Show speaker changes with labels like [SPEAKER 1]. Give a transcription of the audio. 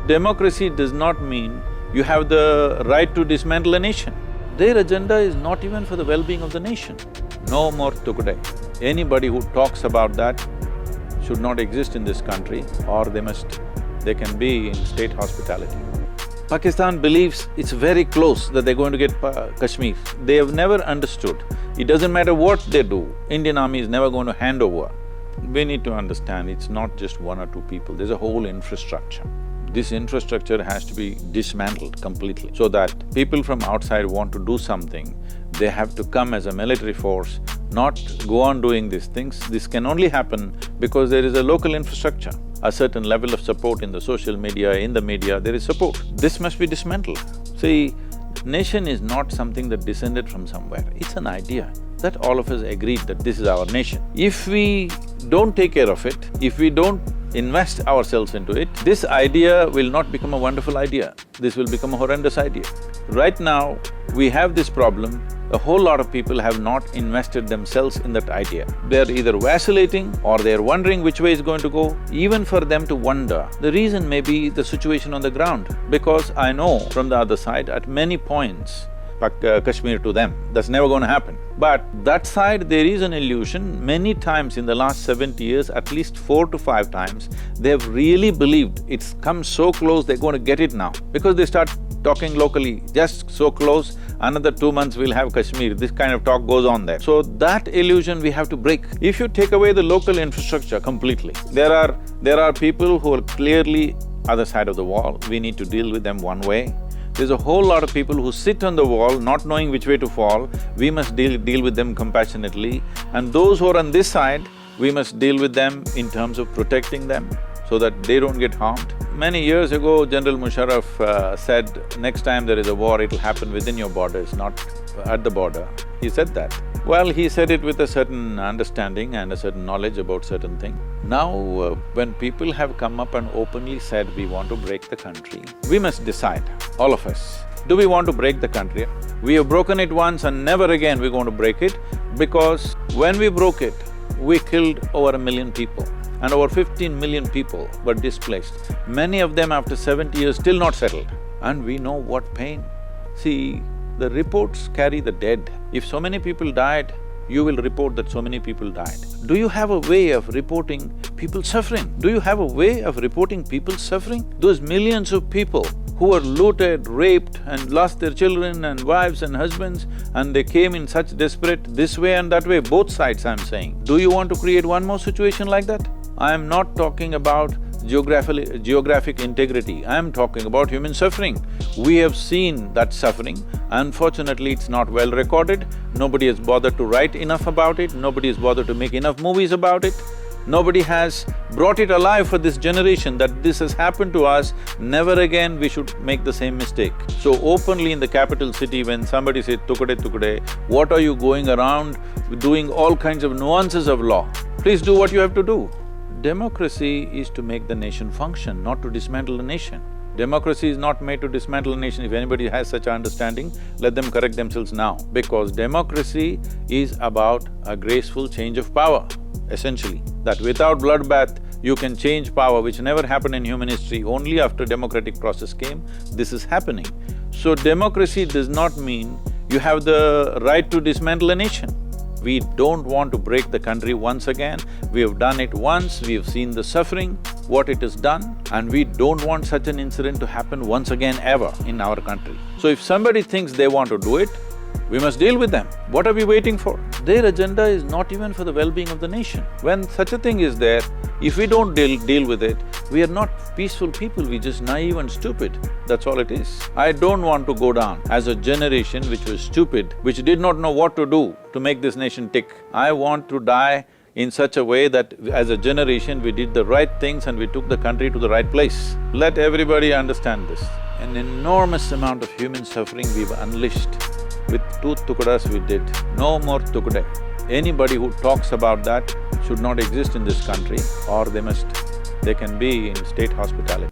[SPEAKER 1] Democracy does not mean you have the right to dismantle a nation. Their agenda is not even for the well-being of the nation. No more Tukde. Anybody who talks about that should not exist in this country, or they can be in state hospitality. Pakistan believes it's very close that they're going to get Kashmir. They have never understood. It doesn't matter what they do, Indian army is never going to hand over. We need to understand it's not just one or two people, there's a whole infrastructure. This infrastructure has to be dismantled completely so that people from outside want to do something, they have to come as a military force, not go on doing these things. This can only happen because there is a local infrastructure, a certain level of support in the social media, in the media, there is support. This must be dismantled. See, nation is not something that descended from somewhere, it's an idea that all of us agreed that this is our nation. If we don't take care of it, if we don't invest ourselves into it, this idea will not become a wonderful idea, this will become a horrendous idea. Right now, we have this problem, a whole lot of people have not invested themselves in that idea. They're either vacillating or they're wondering which way it's going to go. Even for them to wonder, the reason may be the situation on the ground. Because I know from the other side, at many points, Kashmir to them, that's never going to happen. But that side, there is an illusion. Many times in the last 70 years, at least 4 to 5 times, they've really believed it's come so close, they're going to get it now. Because they start talking locally, just so close, another 2 months we'll have Kashmir, this kind of talk goes on there. So that illusion we have to break. If you take away the local infrastructure completely, there are people who are clearly other side of the wall, we need to deal with them one way. There's a whole lot of people who sit on the wall not knowing which way to fall, we must deal with them compassionately. And those who are on this side, we must deal with them in terms of protecting them so that they don't get harmed. Many years ago, General Musharraf said, next time there is a war, it'll happen within your borders, not at the border. He said that. Well, he said it with a certain understanding and a certain knowledge about certain thing. Now, when people have come up and openly said, we want to break the country, we must decide, all of us, do we want to break the country? We have broken it once and never again we're going to break it, because when we broke it, we killed over 1 million people and over 15 million people were displaced. Many of them after 70 years still not settled. And we know what pain. See, the reports carry the dead. If so many people died, you will report that so many people died. Do you have a way of reporting people suffering? Do you have a way of reporting people suffering? Those millions of people who were looted, raped and lost their children and wives and husbands, and they came in such desperate this way and that way, both sides I'm saying. Do you want to create one more situation like that? I am not talking about geographic integrity, I am talking about human suffering. We have seen that suffering. Unfortunately, it's not well recorded, nobody has bothered to write enough about it, nobody has bothered to make enough movies about it. Nobody has brought it alive for this generation that this has happened to us, never again we should make the same mistake. So openly in the capital city, when somebody says, Tukde, what are you going around doing all kinds of nuances of law? Please do what you have to do. Democracy is to make the nation function, not to dismantle the nation. Democracy is not made to dismantle a nation. If anybody has such an understanding, let them correct themselves now. Because democracy is about a graceful change of power, essentially. That without bloodbath, you can change power, which never happened in human history, only after democratic process came, this is happening. So democracy does not mean you have the right to dismantle a nation. We don't want to break the country once again. We have done it once, we have seen the suffering, what it has done, and we don't want such an incident to happen once again ever in our country. So if somebody thinks they want to do it, we must deal with them. What are we waiting for? Their agenda is not even for the well-being of the nation. When such a thing is there, if we don't deal with it, we are not peaceful people, we're just naive and stupid, that's all it is. I don't want to go down as a generation which was stupid, which did not know what to do to make this nation tick. I want to die in such a way that as a generation we did the right things and we took the country to the right place. Let everybody understand this. An enormous amount of human suffering we've unleashed. With 2 tukdas we did, no more tukde. Anybody who talks about that should not exist in this country, or they can be in state hospitality.